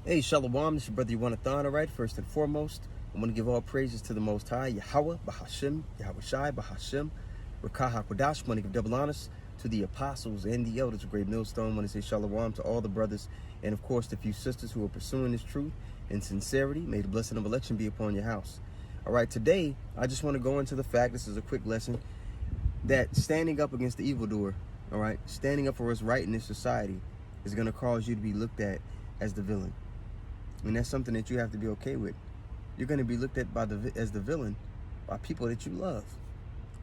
Hey, Shalom, this is your brother Yawanathan. All right, first and foremost, I want to give all praises to the Most High, Yahweh, Bahashim, Yahweh Shai, Bahashim, Rakah HaKodash. I want to give double honors to the apostles and the elders of Great Millstone. I want to say Shalom to all the brothers and, of course, the few sisters who are pursuing this truth in sincerity. May the blessing of election be upon your house. All right, today, I just want to go into the fact, this is a quick lesson, that standing up against the evildoer, all right, standing up for what's right in this society is going to cause you to be looked at as the villain. And that's something that you have to be okay with. You're going to be looked at as the villain by people that you love.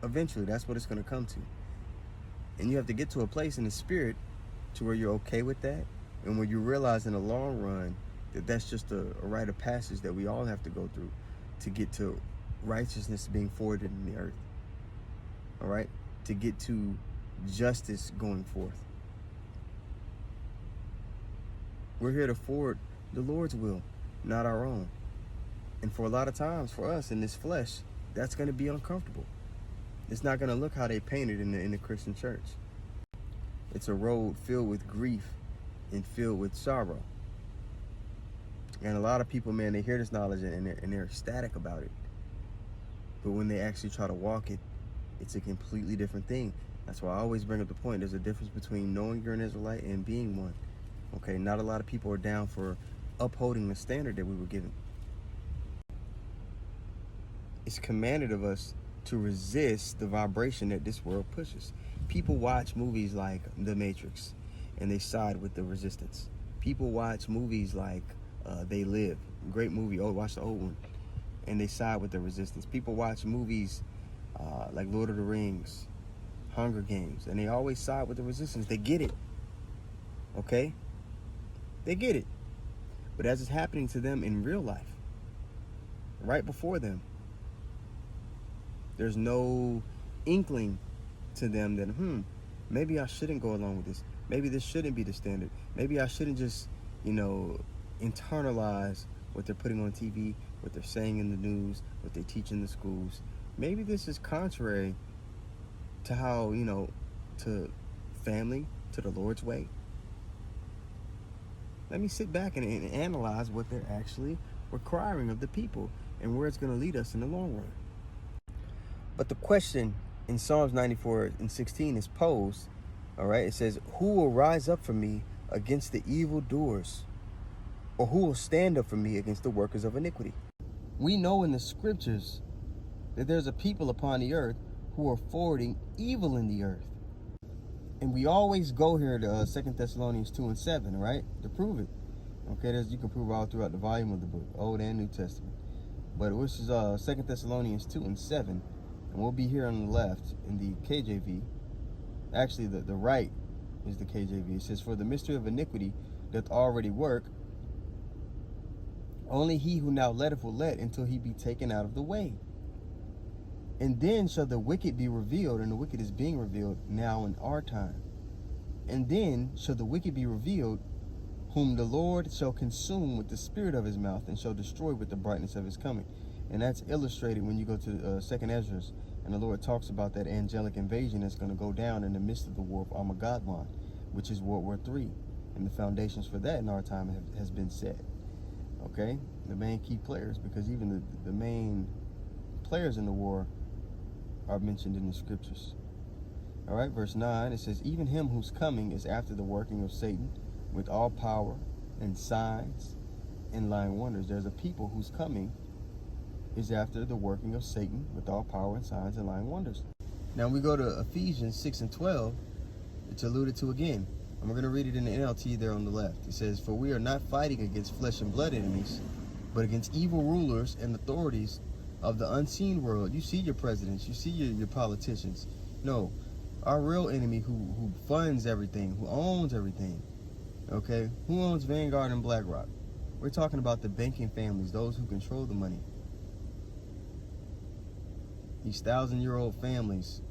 Eventually, that's what it's going to come to. And you have to get to a place in the spirit to where you're okay with that, and where you realize in the long run that that's just a rite of passage that we all have to go through to get to righteousness being forwarded in the earth. All right? To get to justice going forth. We're here to forward the Lord's will, not our own. And for a lot of times, for us in this flesh, that's going to be uncomfortable. It's not going to look how they painted in the Christian church. It's a road filled with grief and filled with sorrow. And a lot of people, man, they hear this knowledge and they're ecstatic about it. But when they actually try to walk it, it's a completely different thing. That's why I always bring up the point. There's a difference between knowing you're an Israelite and being one. Okay, not a lot of people are down for upholding the standard that we were given. It's commanded of us to resist the vibration that this world pushes. People watch movies like The Matrix and they side with the resistance. People watch movies like They Live, great movie, watch the old one, and they side with the resistance. People watch movies like Lord of the Rings, Hunger Games, and they always side with the resistance. They get it, okay? They get it. But as it's happening to them in real life, right before them, there's no inkling to them that, maybe I shouldn't go along with this. Maybe this shouldn't be the standard. Maybe I shouldn't just, internalize what they're putting on TV, what they're saying in the news, what they teach in the schools. Maybe this is contrary to how, to family, to the Lord's way. Let me sit back and analyze what they're actually requiring of the people and where it's going to lead us in the long run. But the question in Psalms 94:16 is posed, all right? It says, who will rise up for me against the evildoers? Or who will stand up for me against the workers of iniquity? We know in the scriptures that there's a people upon the earth who are forwarding evil in the earth. And we always go here to 2 Thessalonians 2:7, right? To prove it. Okay, you can prove all throughout the volume of the book, Old and New Testament. But which is 2 Thessalonians 2:7, and we'll be here on the left in the KJV. Actually, the right is the KJV. It says, for the mystery of iniquity doth already work. Only he who now letteth will let until he be taken out of the way. And then shall the wicked be revealed, and the wicked is being revealed now in our time. And then shall the wicked be revealed, whom the Lord shall consume with the spirit of his mouth, and shall destroy with the brightness of his coming. And that's illustrated when you go to 2nd Ezra, and the Lord talks about that angelic invasion that's going to go down in the midst of the war of Armageddon, which is World War III. And the foundations for that in our time has been set. Okay? The main key players, because even the main players in the war are mentioned in the scriptures. All right, verse 9, it says, even him whose coming is after the working of Satan with all power and signs and lying wonders. There's a people whose coming is after the working of Satan with all power and signs and lying wonders. Now we go to Ephesians 6:12. It's alluded to again. And we're going to read it in the NLT there on the left. It says, for we are not fighting against flesh and blood enemies, but against evil rulers and authorities of the unseen world. You see your presidents, you see your politicians. No, our real enemy who funds everything, who owns everything. Okay, who owns Vanguard and BlackRock? We're talking about the banking families, those who control the money. These 1,000-year-old families,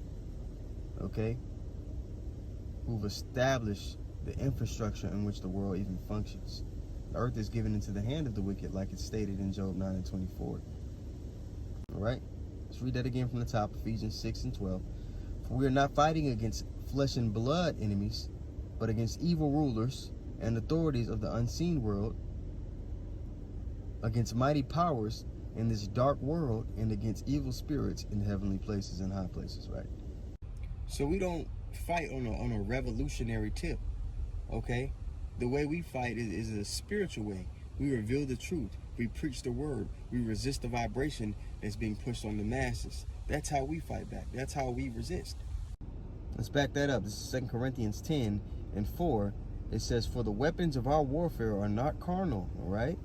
okay, who've established the infrastructure in which the world even functions. The earth is given into the hand of the wicked, like it's stated in Job 9:24. All right, let's read that again from the top, Ephesians 6:12. For we are not fighting against flesh and blood enemies, but against evil rulers and authorities of the unseen world, against mighty powers in this dark world, and against evil spirits in heavenly places and high places, right? So we don't fight on a revolutionary tip, okay? The way we fight is a spiritual way. We reveal the truth. We preach the word. We resist the vibration that's being pushed on the masses. That's how we fight back. That's how we resist. Let's back that up. This is 2 Corinthians 10:4. It says, for the weapons of our warfare are not carnal, all right?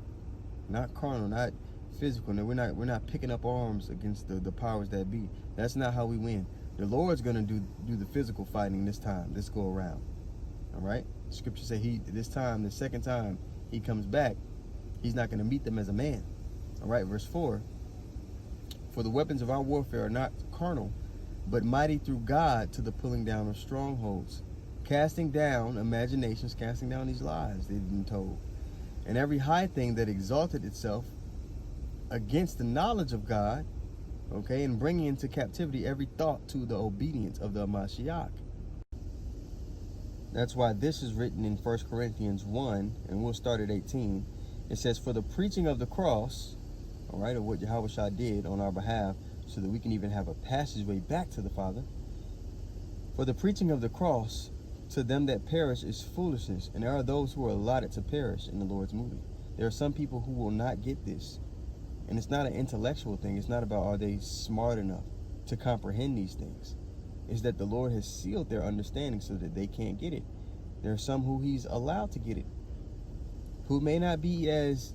Not carnal, not physical. No, we're not picking up arms against the powers that be. That's not how we win. The Lord's going to do the physical fighting this time, this go around. All right? Scripture say the second time he comes back, he's not going to meet them as a man. All right, verse 4. For the weapons of our warfare are not carnal, but mighty through God to the pulling down of strongholds, casting down imaginations, casting down these lies they've been told, and every high thing that exalted itself against the knowledge of God, okay, and bringing into captivity every thought to the obedience of the Mashiach. That's why this is written in 1 Corinthians 1, and we'll start at 18. It says, for the preaching of the cross, all right, of what Yahweh did on our behalf, so that we can even have a passageway back to the Father. For the preaching of the cross to them that perish is foolishness, and there are those who are allotted to perish in the Lord's movie. There are some people who will not get this. And it's not an intellectual thing. It's not about are they smart enough to comprehend these things. It's that the Lord has sealed their understanding so that they can't get it. There are some who he's allowed to get it, who may not be as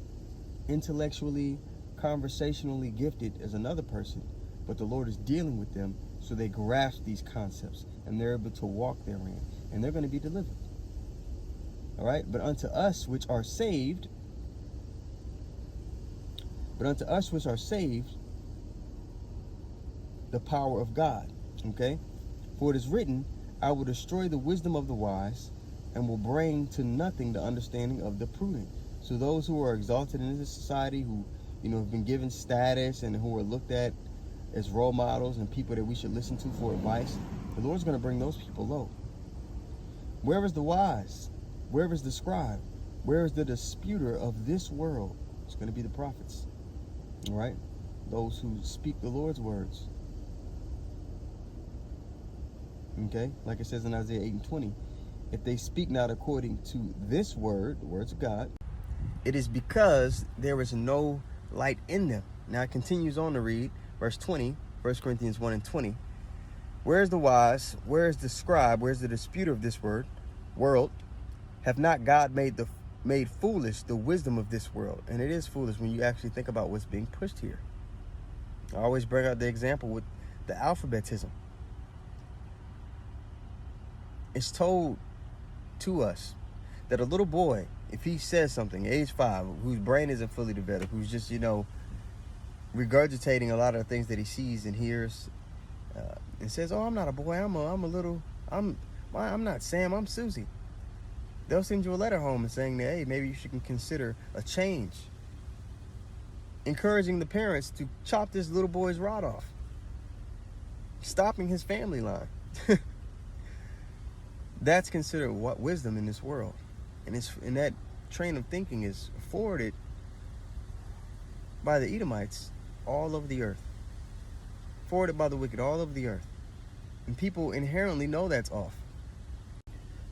intellectually, conversationally gifted as another person, but the Lord is dealing with them so they grasp these concepts and they're able to walk therein, and they're going to be delivered. All right? But unto us which are saved, the power of God. Okay? For it is written, I will destroy the wisdom of the wise, and will bring to nothing the understanding of the prudent. So those who are exalted in this society, who have been given status and who are looked at as role models and people that we should listen to for advice, the Lord's going to bring those people low. Where is the wise? Where is the scribe? Where is the disputer of this world? It's going to be the prophets. All right? Those who speak the Lord's words. Okay? Like it says in Isaiah 8:20, if they speak not according to this word, the words of God, it is because there is no light in them. Now it continues on to read, verse 20, 1 Corinthians 1:20. Where is the wise? Where is the scribe? Where is the disputer of this world? Have not God made foolish the wisdom of this world? And it is foolish when you actually think about what's being pushed here. I always bring out the example with the alphabetism. It's told to us that a little boy, if he says something, age 5, whose brain isn't fully developed, who's just, regurgitating a lot of the things that he sees and hears, and says, oh, I'm not a boy, I'm not Sam, I'm Susie. They'll send you a letter home and saying that, hey, maybe you should consider a change. Encouraging the parents to chop this little boy's rod off. Stopping his family line. That's considered what wisdom in this world. And that train of thinking is forwarded by the Edomites all over the earth. Forwarded by the wicked all over the earth. And people inherently know that's off.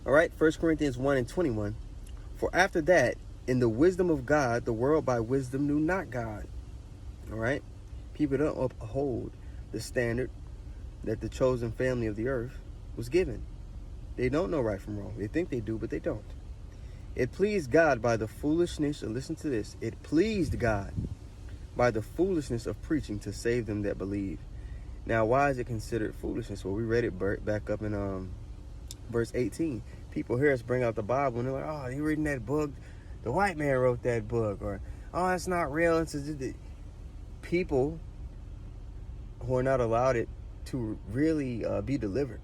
All right, 1 Corinthians 1:21. For after that, in the wisdom of God, the world by wisdom knew not God. All right? People don't uphold the standard that the chosen family of the earth was given. They don't know right from wrong. They think they do, but they don't. It pleased God by the foolishness, and listen to this, it pleased God by the foolishness of preaching to save them that believe. Now, why is it considered foolishness? Well, we read it back up in verse 18. People hear us bring out the Bible, and they're like, oh, you reading that book? The white man wrote that book. Or, oh, that's not real. It's people who are not allowed it to really be delivered.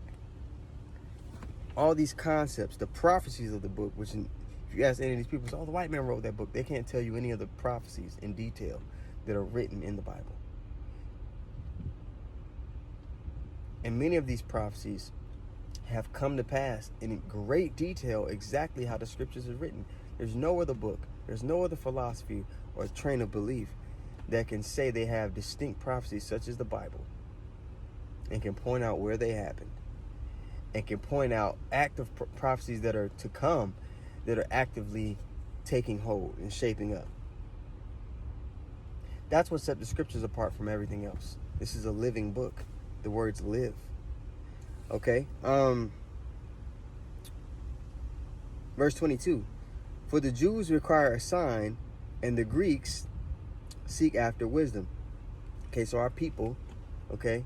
All these concepts, the prophecies of the book, which if you ask any of these people, say, oh, the white man wrote that book. They can't tell you any of the prophecies in detail that are written in the Bible. And many of these prophecies have come to pass in great detail exactly how the scriptures are written. There's no other book There's no other philosophy or train of belief that can say they have distinct prophecies such as the Bible, and can point out where they happened, and can point out active prophecies that are to come, that are actively taking hold and shaping up. That's what set the scriptures apart from everything else. This is a living book. The words live. Okay? Verse 22. For the Jews require a sign, and the Greeks seek after wisdom. Okay, so our people, okay,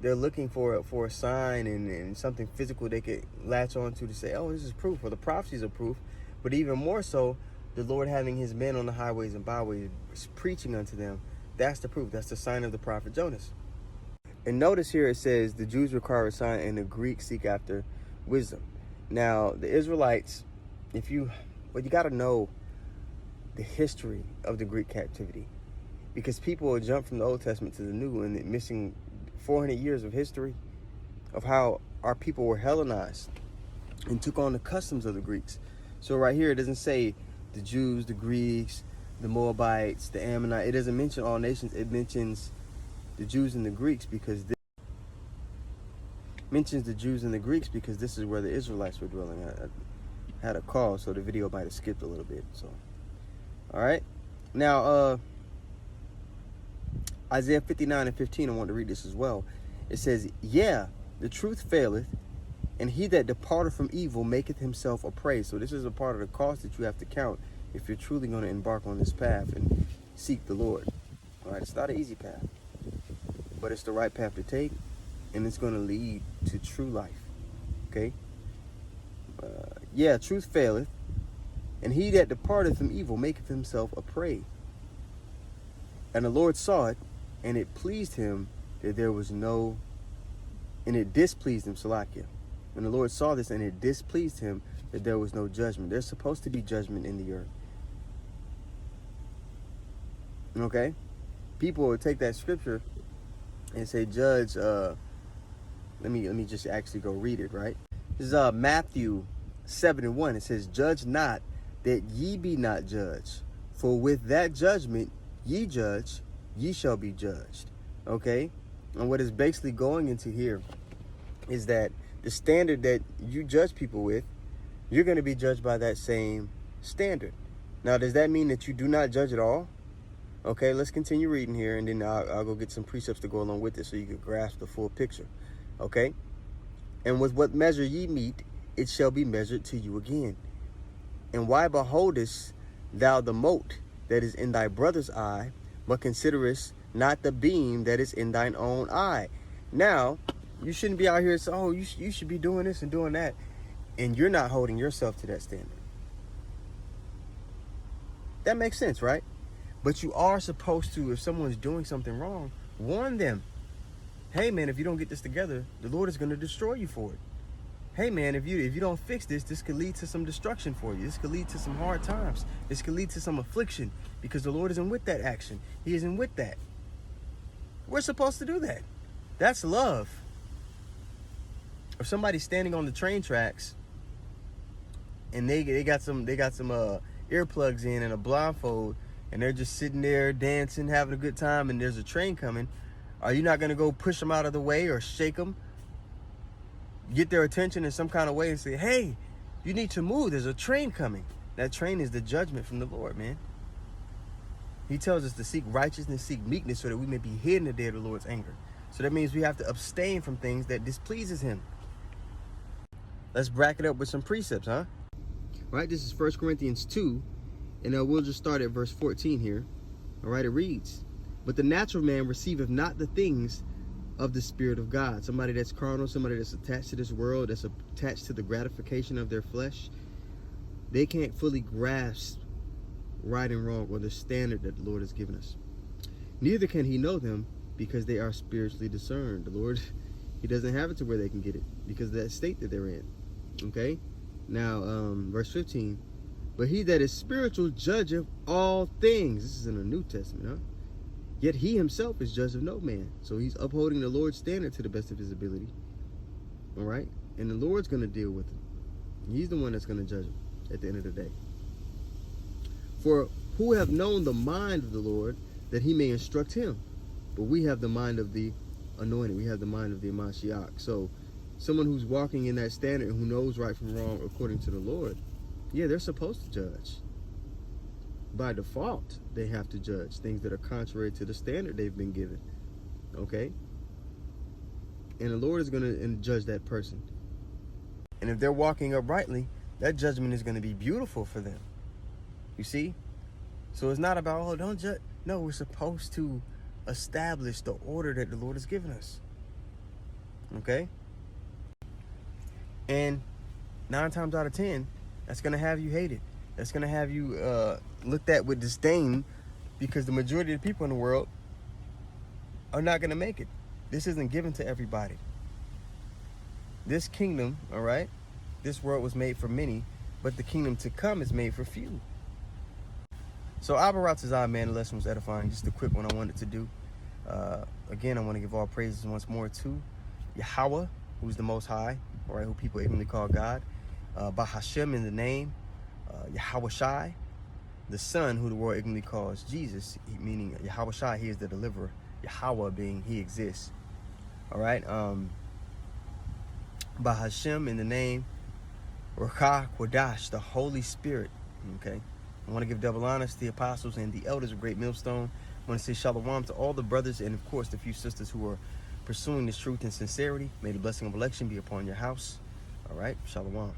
they're looking for a sign and something physical they could latch on to say, oh, this is proof, or the prophecies are proof. But even more so, the Lord having his men on the highways and byways preaching unto them, that's the proof. That's the sign of the prophet Jonas. And notice here it says the Jews require a sign and the Greeks seek after wisdom. Now, the Israelites, you got to know the history of the Greek captivity, because people will jump from the Old Testament to the New and missing 400 years of history of how our people were Hellenized and took on the customs of the Greeks. So right here, it doesn't say the Jews, the Greeks, the Moabites, the Ammonites. It doesn't mention all nations. It mentions the Jews and the Greeks because this is where the Israelites were dwelling. I had a call, so the video might have skipped a little bit. So, all right. Now, Isaiah 59:15, I want to read this as well. It says, yeah, the truth faileth, and he that departeth from evil maketh himself a prey. So this is a part of the cost that you have to count if you're truly going to embark on this path and seek the Lord. All right, it's not an easy path, but it's the right path to take, and it's going to lead to true life. Okay? Yeah, truth faileth, and he that departeth from evil maketh himself a prey. And the Lord saw it, and it pleased him that there was no, and it displeased him, Salakia. When the Lord saw this, and it displeased him that there was no judgment. There's supposed to be judgment in the earth. Okay? People will take that scripture and say, judge, let me just actually go read it, right? This is Matthew 7:1. It says, judge not that ye be not judged. For with that judgment ye judge, ye shall be judged. Okay? And what is basically going into here is that the standard that you judge people with, you're going to be judged by that same standard. Now, does that mean that you do not judge at all? Okay, let's continue reading here, and then I'll go get some precepts to go along with it so you can grasp the full picture. Okay? And with what measure ye meet, it shall be measured to you again. And why beholdest thou the mote that is in thy brother's eye, but considerest not the beam that is in thine own eye? Now, you shouldn't be out here saying, oh, you should be doing this and doing that, and you're not holding yourself to that standard. That makes sense, right? But you are supposed to, if someone's doing something wrong, warn them. Hey, man, if you don't get this together, the Lord is going to destroy you for it. Hey, man, if you don't fix this, this could lead to some destruction for you. This could lead to some hard times. This could lead to some affliction, because the Lord isn't with that action. He isn't with that. We're supposed to do that. That's love. If somebody's standing on the train tracks and they got some earplugs in and a blindfold, and they're just sitting there dancing, having a good time, and there's a train coming, are you not going to go push them out of the way or shake them, get their attention in some kind of way and say, hey, you need to move, there's a train coming? That train is the judgment from the Lord, man. He tells us to seek righteousness, seek meekness, so that we may be hid in the day of the Lord's anger. So that means we have to abstain from things that displeases him. Let's bracket up with some precepts, huh? Right, this is 1 Corinthians 2, and we'll just start at verse 14 here. All right, it reads, but the natural man receiveth not the things of the Spirit of God. Somebody that's carnal, somebody that's attached to this world, that's attached to the gratification of their flesh, they can't fully grasp right and wrong, or the standard that the Lord has given us. Neither can he know them, because they are spiritually discerned. The Lord, he doesn't have it to where they can get it because of that state that they're in. Okay? Now, verse 15. But he that is spiritual judgeth all things. This is in the New Testament, huh? Yet he himself is judge of no man. So he's upholding the Lord's standard to the best of his ability. All right? And the Lord's going to deal with him. He's the one that's going to judge him at the end of the day. For who have known the mind of the Lord, that he may instruct him? But we have the mind of the anointed. We have the mind of the Mashiach. So someone who's walking in that standard, who knows right from wrong according to the Lord, yeah, they're supposed to judge. By default, they have to judge things that are contrary to the standard they've been given. Okay? And the Lord is going to judge that person. And if they're walking uprightly, that judgment is going to be beautiful for them. You see? So it's not about, oh, don't judge. No, we're supposed to establish the order that the Lord has given us. Okay? And 9 times out of 10, that's going to have you hated. That's going to have you looked at with disdain, because the majority of the people in the world are not going to make it. This isn't given to everybody. This kingdom, all right, this world was made for many, but the kingdom to come is made for few. So Abaratazah, man, the lesson was edifying. Just a quick one I wanted to do. Again, I want to give all praises once more to Yahweh, who's the Most High, all right, who people ignorantly call God. Bahashem in the name, Yahweh Shai, the Son, who the world ignorantly calls Jesus, meaning Yahweh Shai, he is the deliverer. Yahweh being he exists. All right. Bahashem in the name, Ruach Kodash, the Holy Spirit. Okay. I want to give double honors to the apostles and the elders of Great Millstone. I want to say shalom to all the brothers and, of course, the few sisters who are pursuing this truth in sincerity. May the blessing of election be upon your house. All right. Shalom.